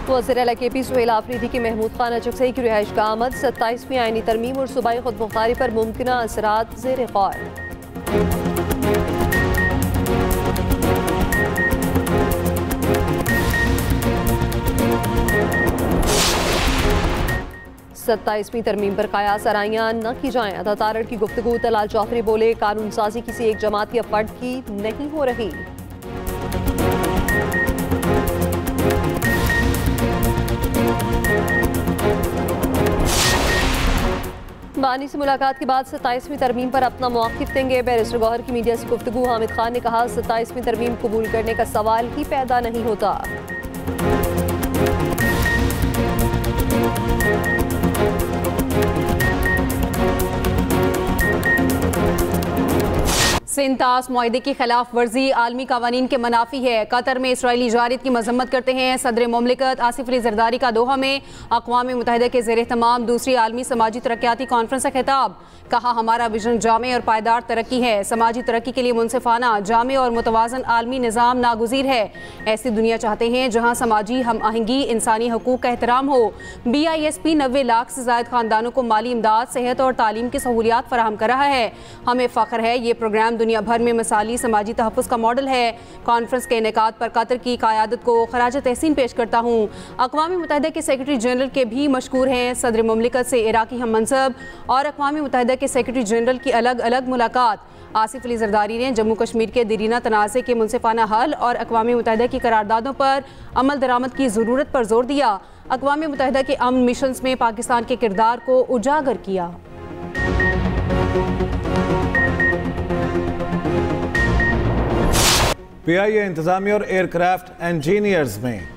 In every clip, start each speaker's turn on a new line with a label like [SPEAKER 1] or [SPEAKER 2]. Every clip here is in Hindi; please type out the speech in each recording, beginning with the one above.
[SPEAKER 1] वज़ीर आला KP सुहेल आफरीदी की महमूद खान अचकज़ई की रिहाइश का आमद 27वीं आईनी तरमीम और सूबाई खुदमुख्तारी पर मुमकिन असरात ज़ेर गौर। सत्ताईसवीं तरमीम पर कयास आराइयाँ न की जाएं। अता तारड़ की गुफ्तगू। तलाल चौधरी बोले, कानून साजी किसी एक जमात या फर्द की नहीं हो रही। बानी से मुलाकात के बाद 27वीं तरमीम पर अपना मौक़िफ़ देंगे। बैरिस्टर गौहर की मीडिया से गुफ्तगू। हामिद खान ने कहा, 27वीं तरमीम कबूल करने का सवाल ही पैदा नहीं होता।
[SPEAKER 2] सिंतास मुआहदे की खिलाफ वर्जी आलमी कवानीन के मनाफी है। कतर में इसराइली जारियत की मजम्मत करते हैं। सदर मुमलिकत आसिफ अली जरदारी का दोहा में अक़वाम मुत्तहिदा के ज़ेर तमाम दूसरी आलमी समाजी तरक्याती कॉन्फ्रेंस से खिताब। कहा, हमारा विजन जामे और पायदार तरक्की है। समाजी तरक्की के लिए मुनसिफाना, जामे और मुतवाज़न आलमी निज़ाम नागुज़ीर है। ऐसी दुनिया चाहते हैं जहाँ समाजी हम आहंगी, इंसानी हकूक़ का एहतराम हो। BISP 90 लाख से ज़ायद ख़ानदानों को माली इमदाद, सेहत और तालीम की सहूलियात फराहम कर रहा है। हमें फ़ख्र है, ये प्रोग्राम दुनिया भर में मिसाली समाजी तहफ़्फ़ुज़ का मॉडल है। कॉन्फ्रेंस के इनेकाद पर कतर की क़यादत को खराज तहसीन पेश करता हूँ। अक़वाम मुत्तहिदा के सेक्रेटरी जनरल के भी मशकूर हैं। सदर मुमलिकत से इराक़ी हम मनसब और अक़वाम मुत्तहिदा के सेक्रेटरी जनरल की अलग अलग मुलाकात। आसिफ अली जरदारी ने जम्मू कश्मीर के दीरीना तनाज़े के मुनसिफाना हल और अक़वाम मुत्तहिदा की करारदादों पर अमल दरामद की ज़रूरत पर जोर दिया। अक़वाम मुत्तहिदा के अमन मिशंस में पाकिस्तान के किरदार को उजागर किया।
[SPEAKER 3] PIA इंतजामिया और एयरक्राफ्ट इंजीनियर्स में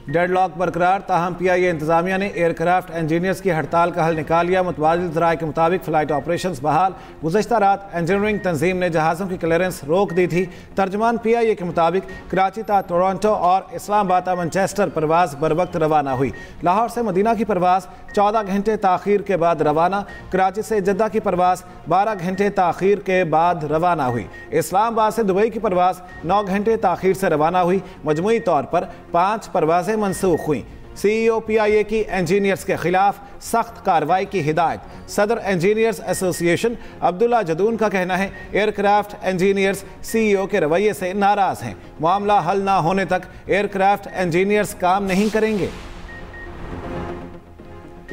[SPEAKER 3] डेडलॉक बरकरार। ताहम PIA इंतजामिया ने एयरक्राफ्ट इंजीनियर्स की हड़ताल का हल निकाल लिया। मुतबादिल ज़राए के मुताबिक फ़्लाइट ऑपरेशंस बहाल। गुज़श्ता रात इंजीनियरिंग तंजीम ने जहाज़ों की क्लियरेंस रोक दी थी। तर्जमान PIA के मुताबिक कराची ता टोरंटो और इस्लामाबाद ता मैनचेस्टर परवाज़ बर वक्त रवाना हुई। लाहौर से मदीना की परवाज़ 14 घंटे ताख़ीर के बाद रवाना। कराची से जद्दा की परवाज़ 12 घंटे ताख़ीर के बाद रवाना हुई। इस्लामाबाद से दुबई की परवाज़ 9 घंटे ताख़ीर से रवाना हुई। मजमूई तौर पर 5 परवाज़ें मनसूख हुई। CEO PIA की इंजीनियर्स के खिलाफ सख्त कार्रवाई की हिदायत। सदर इंजीनियर्स एसोसिएशन अब्दुल्ला जदून का कहना है, एयरक्राफ्ट इंजीनियर्स CEO के रवैये से नाराज हैं। मामला हल ना होने तक एयरक्राफ्ट इंजीनियर्स काम नहीं करेंगे।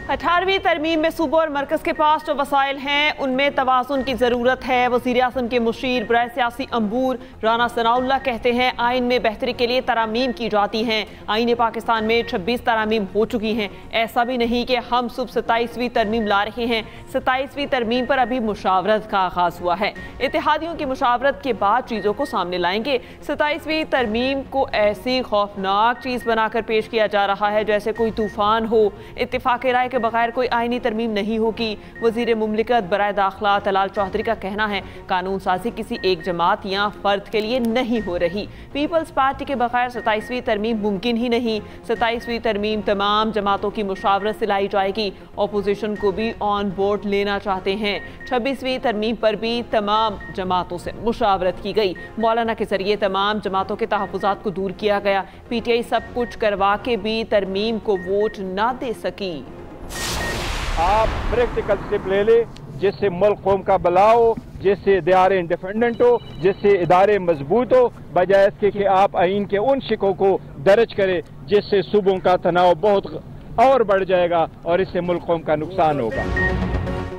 [SPEAKER 4] 18वीं तरमीम में सूबों और मरकज़ के पास जो वसाइल हैं उनमें तवाज़ुन की ज़रूरत है। वज़ीर आज़म के मुशीर बराए सियासी अम्बूर राना सनाउल्लाह कहते हैं, आइन में बेहतरी के लिए तरामीम की जाती हैं। आइन पाकिस्तान में 26 तरामीम हो चुकी हैं। ऐसा भी नहीं कि हम सुबह 27वीं तरमीम ला रहे हैं। 27वीं तरमीम पर अभी मुशावरत का आगाज़ हुआ है। इत्तेहादियों की मुशावरत के बाद चीज़ों को सामने लाएंगे। 27वीं तरमीम को ऐसी खौफनाक चीज़ बनाकर पेश किया जा रहा है जैसे कोई तूफ़ान हो। इत्तिफाक़ राय के बगैर कोई आईनी तरमीम नहीं होगी। वज़ीर मुमलिकत बराए दाखिला तलाल चौधरी का कहना है, कानून साजी किसी एक जमात या फर्द के लिए नहीं हो रही। पीपल्स पार्टी के बगैर 27वीं तरमीम मुमकिन ही नहीं। 27वीं तरमीम तमाम जमातों की मुशावरत से लाई जाएगी। अपोजिशन को भी ऑन बोर्ड लेना चाहते हैं। 26वीं तरमीम पर भी तमाम जमातों से मुशावरत की गई। मौलाना के जरिए तमाम जमातों के तहफ़्फ़ुज़ात को दूर किया गया। PTI सब कुछ करवा के भी तरमीम को वोट ना दे सकी।
[SPEAKER 5] आप प्रैक्टिकल स्टेप ले ले जिससे मुल्क कौम का भला हो, जिससे इदारे इंडिपेंडेंट हो, जिससे इदारे मजबूत हो, बजाय इसके कि आप आइन के उन शिकों को दर्ज करें जिससे सूबों का तनाव बहुत और बढ़ जाएगा और इससे मुल्क कौम का नुकसान होगा।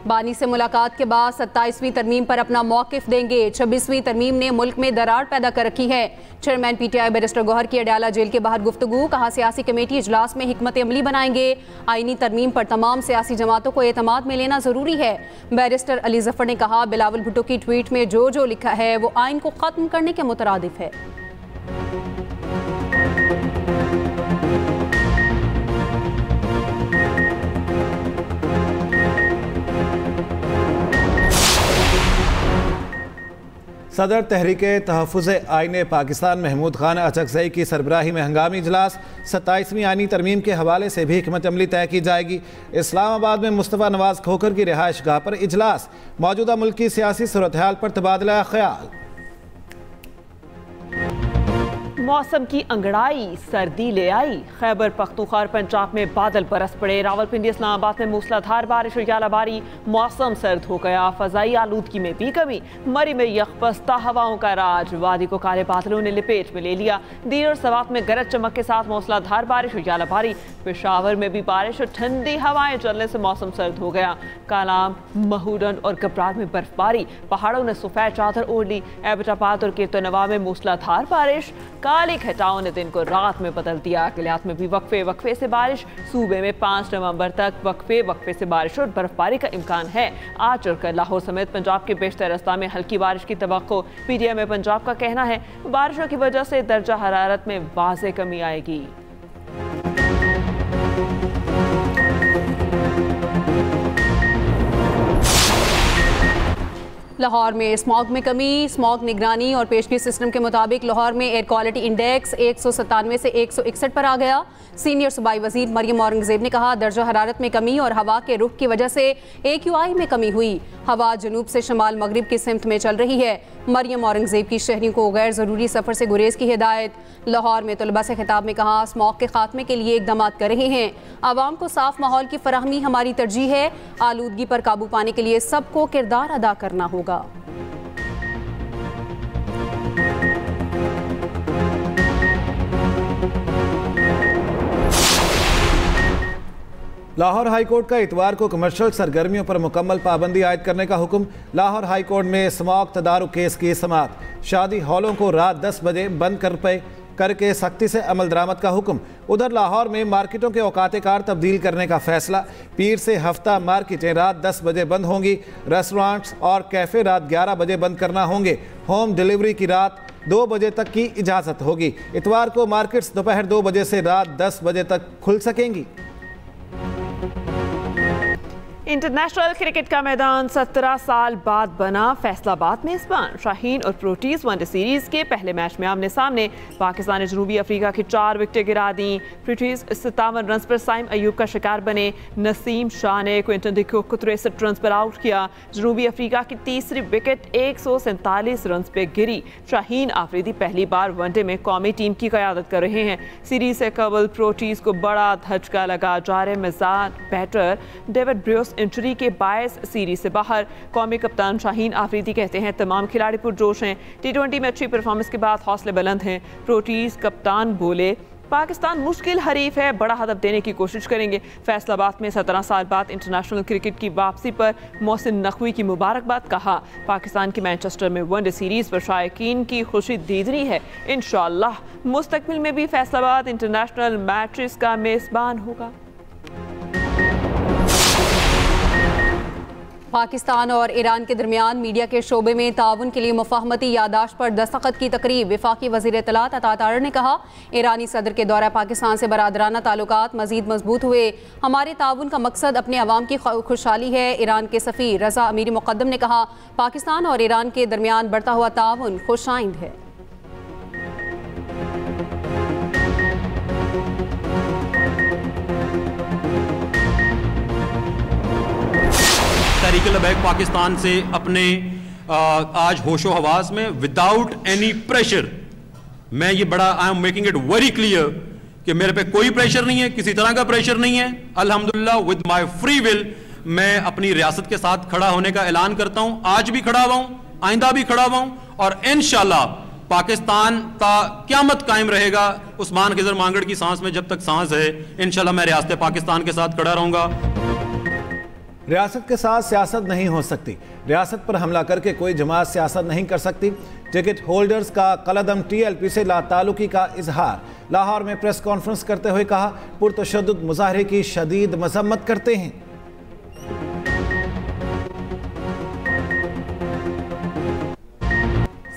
[SPEAKER 2] बानी से मुलाकात के बाद 27वीं तरमीम पर अपना मौक़िफ़ देंगे। 26वीं तरमीम ने मुल्क में दरार पैदा कर रखी है। चेयरमैन PTI बैरिस्टर गौहर की अडयाला जेल के बाहर गुफ्तगू। कहा, सियासी कमेटी इजलास में हिकमत अमली बनाएंगे। आईनी तरमीम पर तमाम सियासी जमातों को एतमाद में लेना ज़रूरी है। बैरिस्टर अली जफ़र ने कहा, बिलावल भुट्टो की ट्वीट में जो जो लिखा है वो आइन को ख़त्म करने के मुतरादिफ है।
[SPEAKER 3] सदर तहरीके तहफ़्फ़ुज़ आईन पाकिस्तान महमूद खान अचकज़ई की सरबराही में हंगामी इजलास। 27वीं आईनी तरमीम के हवाले से भी हिकमत अमली तय की जाएगी। इस्लामाबाद में मुस्तफ़ा नवाज़ खोखर की रिहाइश गाह पर इजलास। मौजूदा मुल्क की सियासी सूरत हाल पर तबादला ख्याल।
[SPEAKER 4] मौसम की अंगड़ाई सर्दी ले आई। खैबर पख्तूनख्वा और पंजाब में बादल बरस पड़े। रावलपिंडी इस्लामाबाद में मूसलाधार बारिश और यालाबारी, मौसम सर्द हो गया। फजाई आलूदगी में भी कमी। मरी में यकबस्ता हवाओं का राज, वादी को काले बादलों ने लपेट में ले लिया। दीर और सवात में गरज चमक के साथ मूसलाधार बारिश और यालाबारी। पेशावर में भी बारिश और ठंडी हवाएं चलने से मौसम सर्द हो गया। कालाम, महूरन और गबरार में बर्फबारी, पहाड़ों ने सफेद चादर ओढ़ ली। एबटाबाद और केतनवा में मूसलाधार बारिश। काली घटाओं ने दिन को रात में बदल दिया। अकलियात में भी वक्फे से बारिश। सूबे में 5 नवंबर तक वक्फे से बारिश और बर्फबारी का इम्कान है। आज और कल लाहौर समेत पंजाब के बेशतर अजला में हल्की बारिश की तवक्को। पीटीआई में पंजाब का कहना है बारिशों की वजह से दर्जा हरारत में वाज़ेह कमी आएगी।
[SPEAKER 2] लाहौर में स्मॉग में कमी। स्मॉग निगरानी और पेशगी सिस्टम के मुताबिक लाहौर में एयर क्वालिटी इंडेक्स 197 से 161 पर आ गया। सीनियर सूबाई वजीर मरियम औरंगजेब ने कहा दर्जा हरारत में कमी और हवा के रुख की वजह से AQI में कमी हुई। हवा जनूब से शमाल मगरिब की सिमत में चल रही है। मरियम औरंगजेब की शहरियों को गैर ज़रूरी सफ़र से गुरेज की हिदायत। लाहौर में तलबा से खिताब में कहा स्मॉग के खात्मे के लिए इकदाम कर रहे हैं। आवाम को साफ माहौल की फराहमी हमारी तरजीह है। आलूदगी पर काबू पाने के लिए सबको किरदार अदा करना होगा।
[SPEAKER 3] लाहौर हाई कोर्ट का इतवार को कमर्शियल सरगर्मियों पर मुकम्मल पाबंदी आयद करने का हुक्म। लाहौर हाई कोर्ट में स्मॉग तदारुक केस की समाअत। शादी हॉलों को रात 10 बजे बंद करके सख्ती से अमल दरामद का हुक्म। उधर लाहौर में मार्केटों के औकात कार तब्दील करने का फैसला। पीर से हफ्ता मार्केटें रात 10 बजे बंद होंगी। रेस्टोरेंट्स और कैफ़े रात 11 बजे बंद करना होंगे। होम डिलीवरी की रात 2 बजे तक की इजाज़त होगी। इतवार को मार्केट्स दोपहर 2 बजे से रात 10 बजे तक खुल सकेंगी।
[SPEAKER 4] इंटरनेशनल क्रिकेट का मैदान 17 साल बाद बना फैसलाबाद में मेजबान। शाहीन और प्रोटीज वनडे सीरीज के पहले मैच में आमने सामने। पाकिस्तान ने जनूबी अफ्रीका की 4 विकेटें गिरा दी। प्रोटीज 57 रन पर साइम अयूब का शिकार बने। नसीम शाह ने क्विंटन डिको को 63 रन पर आउट किया। जनूबी अफ्रीका की तीसरी विकेट 147 रन पर गिरी। शाहीन आफरीदी पहली बार वनडे में कौमी टीम की क़यादत कर रहे हैं। सीरीज से कबल प्रोटीज को बड़ा धचका लगा। जारे मिजान बैटर डेविड ब्रूस इंजरी के बायस सीरीज से बाहर। कौमी कप्तान शाहीन आफरीदी कहते हैं तमाम खिलाड़ी पुरजोश हैं। T20 में अच्छी परफॉर्मेंस के बाद हौसले बुलंद हैं। प्रोटीज कप्तान बोले पाकिस्तान मुश्किल हरीफ है, बड़ा हदफ देने की कोशिश करेंगे। फैसलाबाद में 17 साल बाद इंटरनेशनल क्रिकेट की वापसी पर मोहसिन नकवी की मुबारकबाद। कहा पाकिस्तान की मैनचेस्टर में वनडे सीरीज पर शायकीन की खुशी दीदनी है। इंशाअल्लाह मुस्तकबिल में भी फैसलाबाद इंटरनेशनल मैचेस का मेजबान होगा।
[SPEAKER 2] पाकिस्तान और ईरान के दरमियान मीडिया के शोबे में ताउन के लिए मुफाहमती यादाश्त पर दस्तखत की तकरीब। वफाकी वज़ीर इत्तलात अता तारर ने कहा ईरानी सदर के दौरा पाकिस्तान से बरादराना ताल्लुकात मज़ीद मजबूत हुए। हमारे ताउन का मकसद अपने अवाम की खुशहाली है। ईरान के सफ़ीर रज़ा अमीरी मुक़द्दम ने कहा पाकिस्तान और ईरान के दरमियान बढ़ता हुआ ताउन खुशाइंद है।
[SPEAKER 6] तहरीक-ए-लबैक पाकिस्तान से अपने आज होशो हवास में विदाउट एनी प्रेशर, मैं ये बड़ा I am making it very clear कि मेरे पे कोई प्रेशर नहीं है, किसी तरह का प्रेशर नहीं है। अल्हम्दुलिल्लाह विद माय फ्री विल मैं अपनी रियासत के साथ खड़ा होने का ऐलान करता हूं। आज भी खड़ा हुआ हूं, आइंदा भी खड़ा हुआ हूं और इंशाल्लाह पाकिस्तान का क़यामत कायम रहेगा। उस्मान खिज़र मांगड़ की सांस में जब तक सांस है इंशाल्लाह मैं रियासत पाकिस्तान के साथ खड़ा रहूंगा।
[SPEAKER 3] रियासत के साथ सियासत नहीं हो सकती। रियासत पर हमला करके कोई जमात सियासत नहीं कर सकती। टिकट होल्डर्स का कलदम TLP से लाताल्लुकी का इजहार। लाहौर में प्रेस कॉन्फ्रेंस करते हुए कहा पुरतशद्दुद मुजाहरे की शदीद मजम्मत करते हैं।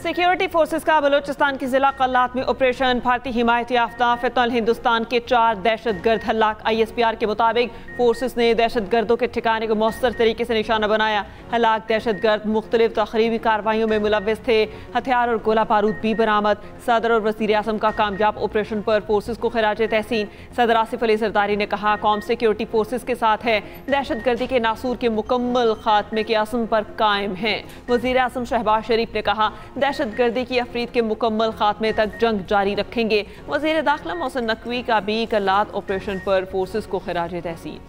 [SPEAKER 4] सिक्योरिटी फोर्सेस का बलोचिस्तान की जिला कल्लात में ऑपरेशन। भारतीय हिमायत याफ्ता फितौल हिंदुस्तान के 4 दहशतगर्द हलाक। ISPR के मुताबिक फोर्सेस ने दहशतगर्दों के ठिकाने को मौसर तरीके से निशाना बनाया। हलाक दहशतगर्द मुख्तलिफ तखरीबी कार्रवाइयों में मुलव्वस थे। हथियार और गोला बारूद भी बरामद। सदर और वज़ीर आज़म का कामयाब ऑपरेशन पर फोर्सेस को खिराज तहसीन। सदर आसिफ अली जरदारी ने कहा कौम सिक्योरिटी फोर्सेस के साथ है, दहशतगर्दी के नासूर के मुकम्मल खात्मे के अज़्म पर कायम है। वज़ीर आज़म शहबाज शरीफ ने कहा दहशतगर्दी की अफरीद के मुकम्मल खात्मे तक जंग जारी रखेंगे। वज़ीर दाखिला मोहसिन नकवी का भी कल्लात ऑपरेशन पर फोर्सेस को खिराज तहसीन।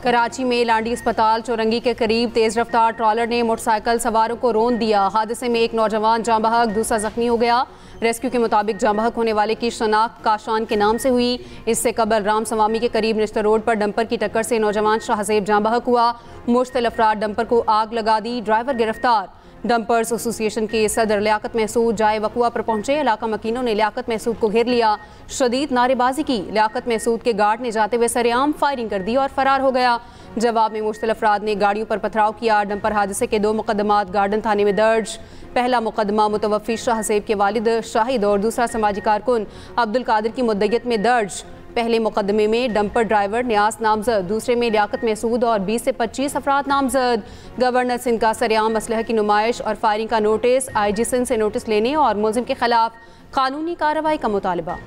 [SPEAKER 2] कराची में लांडी अस्पताल चौरंगी के करीब तेज रफ्तार ट्रॉलर ने मोटरसाइकिल सवारों को रौंद दिया। हादसे में एक नौजवान जाँ बहक, दूसरा जख्मी हो गया। रेस्क्यू के मुताबिक जाँ बहक होने वाले की शनाख्त काशान के नाम से हुई। इससे कबल राम सवामी के करीब निश्तर रोड पर डंपर की टक्कर से नौजवान शाहजेब जाँ बहक हुआ। मुश्तल अफराद डंपर को आग लगा दी। ड्राइवर गिरफ्तार। डंपर्स एसोसिएशन के सदर लियाकत महसूद जाए वकुआ पर पहुंचे। इलाका मकीनों ने लियाकत महसूद को घेर लिया, शदीद नारेबाजी की। लियाकत महसूद के गार्ड ने जाते हुए सरेआम फायरिंग कर दी और फरार हो गया। जवाब में मुश्तल अफराद ने गाड़ियों पर पथराव किया। डंपर हादसे के 2 मुकदमात गार्डन थाने में दर्ज। पहला मुकदमा मुतवफ़ी शाहजेब के वालिद शाहिद और दूसरा समाजी कारकुन अब्दुल कादिर की मुद्दत में दर्ज। पहले मुकदमे में डंपर ड्राइवर न्यास नामजद, दूसरे में लियाकत महसूद और 20 से 25 अफराद नामजद। गवर्नर सिंध का सरेआम असलह की नुमाइश और फायरिंग का नोटिस। IG सिंध से नोटिस लेने और मुलजिम के खिलाफ कानूनी कार्रवाई का मुतालबा।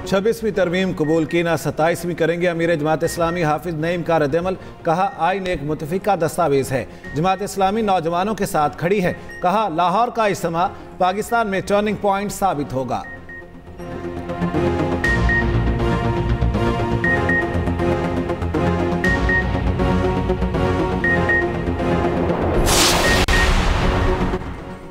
[SPEAKER 3] 26वीं तरमीम कबूल की ना 27वीं करेंगे अमीर जमात इस्लामी हाफिज नईम का रद्दअमल। कहा आइन एक मुतफिका दस्तावेज है, जमात इस्लामी नौजवानों के साथ खड़ी है। कहा लाहौर का इज्तिमा पाकिस्तान में टर्निंग पॉइंट साबित होगा।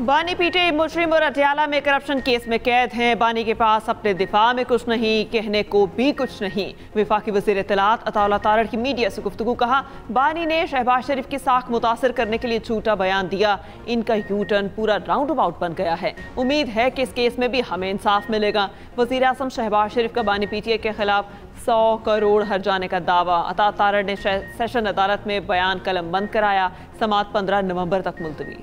[SPEAKER 4] बानी पीटे मुजरिम और अटियाला में करप्शन केस में कैद हैं। बानी के पास अपने दिफा में कुछ नहीं, कहने को भी कुछ नहीं। वफाकी वज़ीर इत्तलात अताउल्लाह तारड़ की मीडिया से गुफ्तगू। कहा बानी ने शहबाज शरीफ की साख मुतासर करने के लिए झूठा बयान दिया। इनका यू टर्न पूरा राउंड अबाउट बन गया है। उम्मीद है कि इस केस में भी हमें इंसाफ मिलेगा। वज़ीर आज़म शहबाज शरीफ का बानी पीटीए के खिलाफ 100 करोड़ हर जाने का दावा। अता तारड़ ने सेशन अदालत में बयान कलम बंद कराया। समात 15 नवंबर तक मुलतवी।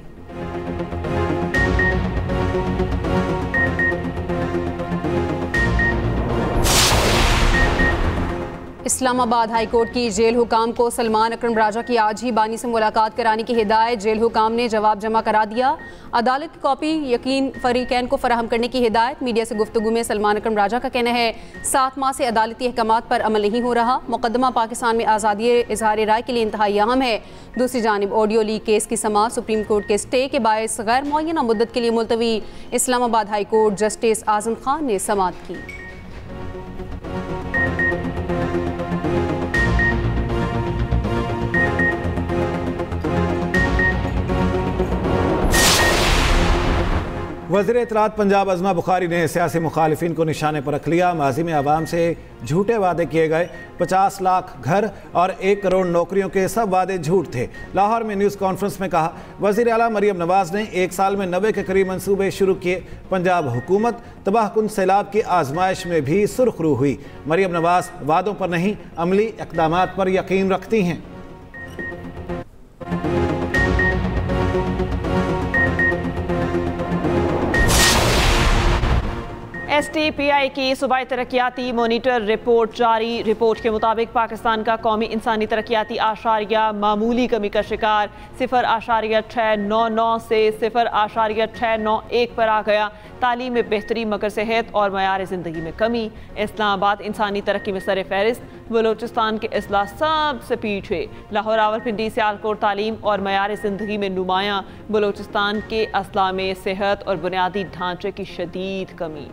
[SPEAKER 2] इस्लामाबाद हाई कोर्ट की जेल हुकाम को सलमान अकरम राजा की आज ही बानी से मुलाकात कराने की हिदायत। जेल हुकाम ने जवाब जमा करा दिया। अदालत की कॉपी यकीन फरीकैन को फराहम करने की हिदायत। मीडिया से गुफ्तगू में सलमान अकरम राजा का कहना है 7 माह से अदालती अहकामात पर अमल नहीं हो रहा। मुकदमा पाकिस्तान में आज़ादी इजहार राय के लिए इंतहाई अहम है। दूसरी जानिब ऑडियो लीक केस की समाअत सुप्रीम कोर्ट के स्टे के बायस गैर मुअय्यना मुद्दत के लिए मुलतवी। Islamabad high court justice Azam Khan ने समाअत की।
[SPEAKER 3] वज़ीर इत्तलात पंजाब अज़मा बुखारी ने सियासी मुखालिफिन को निशाने पर रख लिया। माजी में आवाम से झूठे वादे किए गए। 50 लाख घर और 1 करोड़ नौकरियों के सब वादे झूठ थे। लाहौर में न्यूज़ कॉन्फ्रेंस में कहा वज़ीर आला मरियम नवाज़ ने 1 साल में 90 के करीब मंसूबे शुरू किए। पंजाब हुकूमत तबाहकुन सैलाब की आजमाइश में भी सुरखरू हुई। मरियम नवाज़ वादों पर नहीं अमली इक़दामात पर यकीन रखती हैं।
[SPEAKER 4] STPI की सूबाई तरक्याती मॉनिटर रिपोर्ट जारी। रिपोर्ट के मुताबिक पाकिस्तान का कौमी इंसानी तरक्याती आशारिया मामूली कमी का शिकार 0.699 से 0.691 पर आ गया। तालीम में बेहतरी मगर सेहत और मयार ज़िंदगी में कमी। इस्लामाबाद इंसानी तरक्की में सर फहरिस्त। बलोचिस्तान के अजला सबसे पीछे। लाहौर रावलपिंडी सियालकोट तालीम और मयार ज़िंदगी में नुमायाँ। बलोचिस्तान के असला में सेहत और बुनियादी ढांचे की शदीद कमी।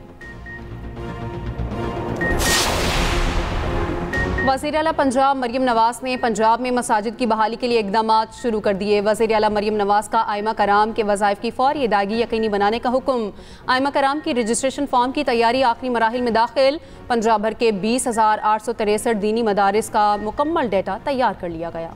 [SPEAKER 2] वज़ीर आला पंजाब मरियम नवाज़ ने पंजाब में मसाजिद की बहाली के लिए इक़दाम शुरू कर दिए। वज़ीर आला मरियम नवाज़ का आइमा कराम के वज़ाइफ की फ़ौरी अदायगी यकीनी बनाने का हुक्म। आइमा कराम की रजिस्ट्रेशन फॉर्म की तैयारी आखिरी मराहिल में दाखिल। पंजाब भर के 20,863 दीनी मदारिस का मुकम्मल डेटा तैयार कर लिया गया।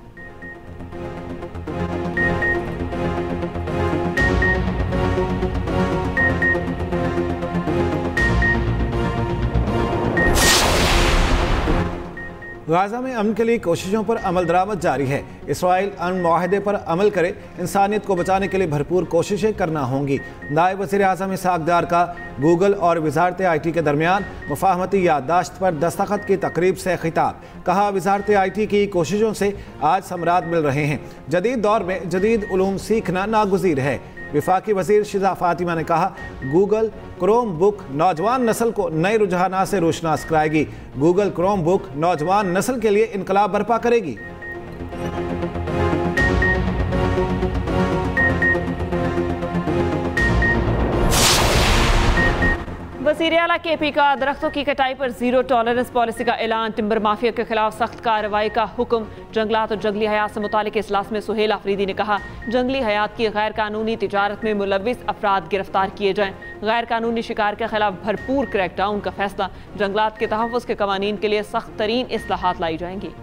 [SPEAKER 3] गाजा में अमन के लिए कोशिशों पर अमल दरामद जारी है। इसराइल अमन मुआहदे पर अमल करे, इंसानियत को बचाने के लिए भरपूर कोशिशें करना होंगी। नायब वज़ीर आज़म इसहाक़ डार का गूगल और वज़ारत IT के दरमियान मुफ़ाहमती याददाश्त पर दस्तखत की तकरीब से खिताब। कहा, वज़ारत IT की कोशिशों से आज समरात मिल रहे हैं। जदीद दौर में जदीद उलूम सीखना नागुज़ीर है। विफाकी वज़ीर शिज़ा फ़ातिमा ने कहा, गूगल क्रोम बुक नौजवान नस्ल को नए रुझानात से रोशनास कराएगी। गूगल क्रोम बुक नौजवान नस्ल के लिए इनकलाब बर्पा करेगी।
[SPEAKER 4] वज़ीर आला KP का दरख्तों की कटाई पर जीरो टॉलरेंस पॉलिसी का ऐलान। टिम्बर माफिया के खिलाफ सख्त कार्रवाई का हुक्म। जंगलात और जंगली हयात से मुतालिक इजलास में सुहेल आफरीदी ने कहा, जंगली हयात की गैर कानूनी तिजारत में मुलविस अफराद गिरफ्तार किए जाएं। गैर कानूनी शिकार के खिलाफ भरपूर क्रैकडाउन का फैसला। जंगलात के तहफ़्फ़ुज़ के कवानीन के लिए सख्त तरीन इस्लाहात लाई जाएंगी।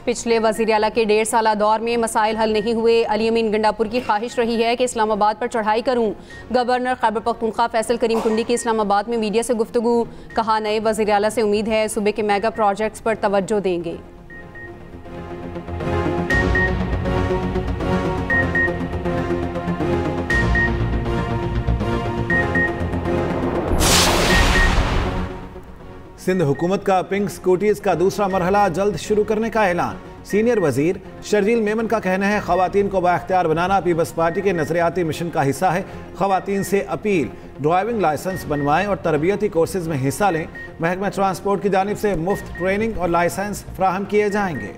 [SPEAKER 2] पिछले वज़ीर आला के 1.5 साला दौर में मसाइल हल नहीं हुए। अली अमीन गंडापुर की ख्वाहिश रही है कि इस्लामाबाद पर चढ़ाई करूं। गवर्नर खैबर पख्तूनख्वा फैसल करीम कुंडी की इस्लामाबाद में मीडिया से गुफ्तगू। कहा, नए वज़ीर आला से उम्मीद है सूबे के मेगा प्रोजेक्ट्स पर तवज्जो देंगे।
[SPEAKER 3] सिंध हुकूमत का पिंक स्कूटीज का दूसरा मरहला जल्द शुरू करने का ऐलान। सीनियर वजीर शर्जील मेमन का कहना है, खवातीन को बाख्तियार बनाना पीपल्स पार्टी के नजरियाती मिशन का हिस्सा है। खवातीन से अपील, ड्राइविंग लाइसेंस बनवाएं और तरबियती कोर्सेज में हिस्सा लें। महकमा ट्रांसपोर्ट की जानिब से मुफ्त ट्रेनिंग और लाइसेंस फ्राहम किए जाएंगे।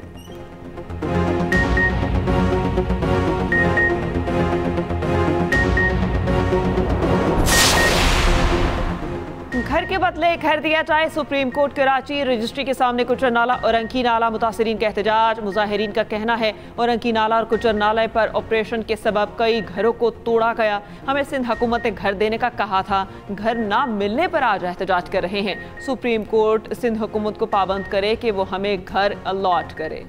[SPEAKER 4] घर के बदले घर दिया जाए। सुप्रीम कोर्ट कराची रजिस्ट्री के सामने कुचर नाला और अंकी नाला मुतासरीन का एहतजाज। मुजाहिरीन का कहना है, और अंकी नाला और कुचर नाले पर ऑपरेशन के सबब कई घरों को तोड़ा गया। हमें सिंध हुकूमत ने घर देने का कहा था, घर ना मिलने पर आज एहतजाज कर रहे हैं। सुप्रीम कोर्ट सिंध हुकूमत को पाबंद करे कि वो हमें घर अलॉट करे।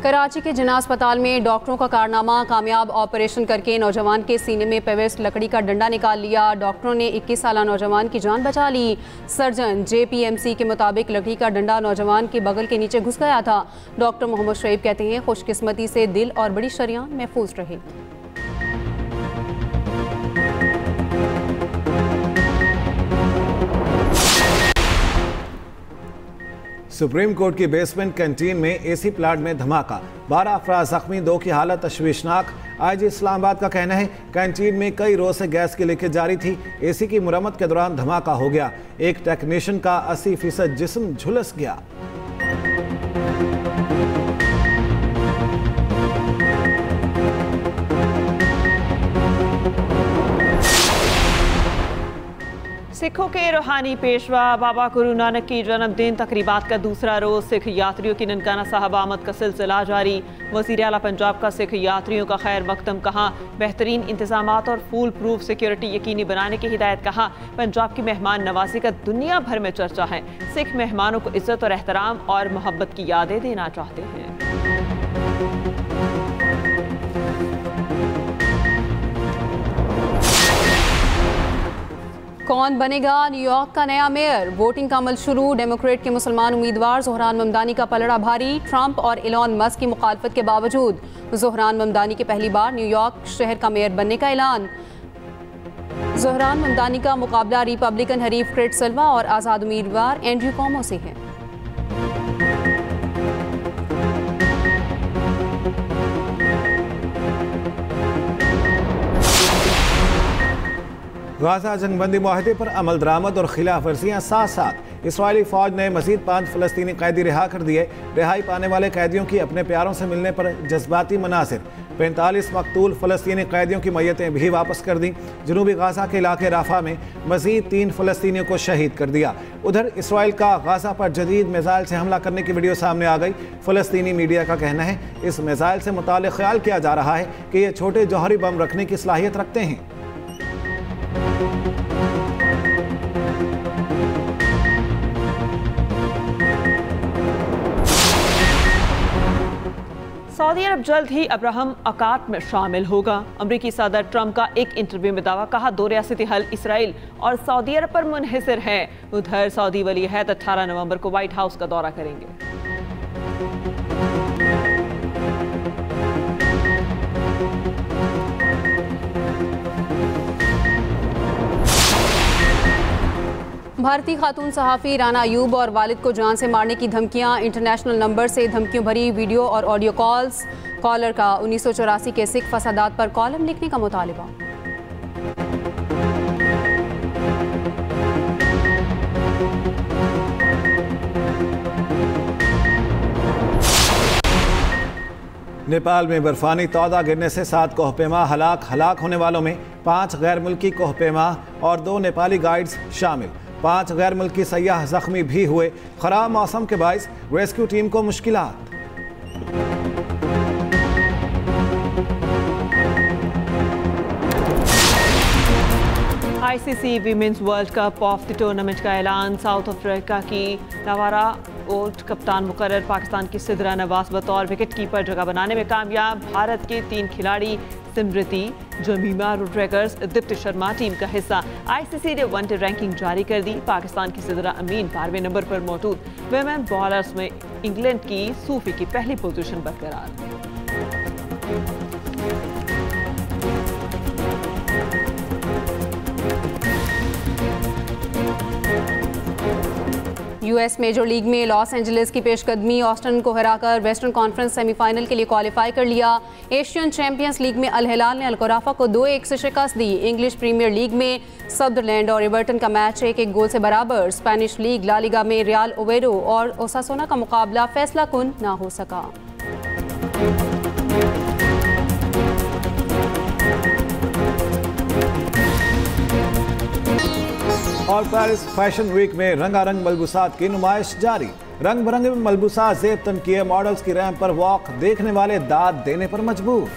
[SPEAKER 2] कराची के जिन्ना अस्पताल में डॉक्टरों का कारनामा। कामयाब ऑपरेशन करके नौजवान के सीने में पेवेस्ट लकड़ी का डंडा निकाल लिया। डॉक्टरों ने 21 साला नौजवान की जान बचा ली। सर्जन JPMC के मुताबिक लकड़ी का डंडा नौजवान के बगल के नीचे घुस गया था। डॉक्टर मोहम्मद शुएब कहते हैं, खुशकिस्मती से दिल और बड़ी शरियां महफूज रहे।
[SPEAKER 3] सुप्रीम कोर्ट की बेसमेंट कैंटीन में AC प्लांट में धमाका। 12 अफराद जख्मी, 2 की हालत तशवीशनाक। IG इस्लामाबाद का कहना है, कैंटीन में कई रोज से गैस की लीकेज जारी थी। AC की मुरम्मत के दौरान धमाका हो गया। एक टेक्नीशियन का 80% जिस्म झुलस गया।
[SPEAKER 4] सिखों के रूहानी पेशवा बाबा गुरु नानक की जन्मदिन तकरीबात का दूसरा रोज सिख यात्रियों की ननकाना साहब आमद का सिलसिला जारी। वज़ीर आला पंजाब का सिख यात्रियों का खैर मकदम। कहा, बेहतरीन इंतजामात और फूल प्रूफ सिक्योरिटी यकीनी बनाने की हिदायत। कहा, पंजाब की मेहमान नवाजी का दुनिया भर में चर्चा है। सिख मेहमानों को इज्जत और एहतराम और मोहब्बत की यादें देना चाहते हैं।
[SPEAKER 2] कौन बनेगा न्यूयॉर्क का नया मेयर? वोटिंग का अमल शुरू। डेमोक्रेट के मुसलमान उम्मीदवार ज़ोहरान ममदानी का पलड़ा भारी। ट्रंप और एलन मस्क की मुखालफत के बावजूद ज़ोहरान ममदानी के पहली बार न्यूयॉर्क शहर का मेयर बनने का ऐलान। ज़ोहरान ममदानी का मुकाबला रिपब्लिकन हरीफ क्रेट सिल्वा और आज़ाद उम्मीदवार एंड्रयू कॉमो से है।
[SPEAKER 3] गाजा जंगबंदी मुआहदे पर अमल दरामद और खिलाफ वर्जियाँ साथ साथ। इसराइली फौज ने मजीद 5 फलस्तीनी कैदी रिहा कर दिए। रिहाई पाने वाले कैदियों की अपने प्यारों से मिलने पर जज्बाती मनासिर। 45 मकतूल फलस्तीनी कैदियों की मैयतें भी वापस कर दी। जनूबी गाजा के इलाके राफा में मजीद 3 फलस्तीनियों को शहीद कर दिया। उधर इसराइल का गाजा पर जदीद मिसाइल से हमला करने की वीडियो सामने आ गई। फलस्तीनी मीडिया का कहना है, इस मिसाइल से मुताल्लिक ख्याल किया जा रहा है कि ये छोटे जौहरी बम रखने की सलाहियत रखते हैं।
[SPEAKER 4] सऊदी अरब जल्द ही अब्राहम अकात में शामिल होगा। अमरीकी सदर ट्रंप का एक इंटरव्यू में दावा, कहा 2 रियासती हल इसराइल और सऊदी अरब पर मुनहसर है। उधर सऊदी वली अहद 18 नवंबर को व्हाइट हाउस का दौरा करेंगे।
[SPEAKER 2] भारतीय खातून सहाफ़ी राना अयूब और वालिद को जान से मारने की धमकियां, इंटरनेशनल नंबर से धमकियों भरी वीडियो और ऑडियो कॉल्स। कॉलर का 1984 के सिख फसादात पर कॉलम लिखने का मुतालिबा।
[SPEAKER 3] नेपाल में बर्फानी तौदा गिरने से 7 कोहपेमा हलाक होने वालों में 5 गैर मुल्की कोहपेमा और 2 नेपाली गाइड्स शामिल। 5 गैर मुल्की सयाह जख्मी भी हुए। खराब मौसम के बाइस रेस्क्यू टीम को मुश्किलात।
[SPEAKER 4] ICC women's world cup of the tournament का ऐलान। साउथ अफ्रीका की लावारा ओल्ड कप्तान मुकर्रर। पाकिस्तान की सिद्रा नवाज बतौर विकेट कीपर जगह बनाने में कामयाब। भारत के 3 खिलाड़ी सिमृति, जमीमा रोड्रिगस, दीप्ति शर्मा टीम का हिस्सा। आईसीसी ने वनडे रैंकिंग जारी कर दी। पाकिस्तान की सिद्रा अमीन 12वें नंबर पर मौजूद। विमेन बॉलर्स में इंग्लैंड की सूफी की पहली पोजीशन बरकरार।
[SPEAKER 2] यूएस मेजर लीग में लॉस एंजलिस की पेशकदमी। ऑस्टन को हराकर वेस्टर्न कॉन्फ्रेंस सेमीफाइनल के लिए क्वालिफाई कर लिया। एशियन चैंपियंस लीग में अल हिलाल ने अलकोराफा को 2-1 से शिकस्त दी। इंग्लिश प्रीमियर लीग में सदरलैंड और एवर्टन का मैच 1-1 गोल से बराबर। स्पेनिश लीग ला लीगा में रियल ओवेरो और ओसासुना का मुकाबला फैसला कुन ना हो सका।
[SPEAKER 3] और पेरिस फैशन वीक में रंगारंग मलबूसात की नुमाइश जारी। रंग बिरंगे मलबूसात जेब तन किए मॉडल्स की रैंप पर वॉक, देखने वाले दाद देने पर मजबूर।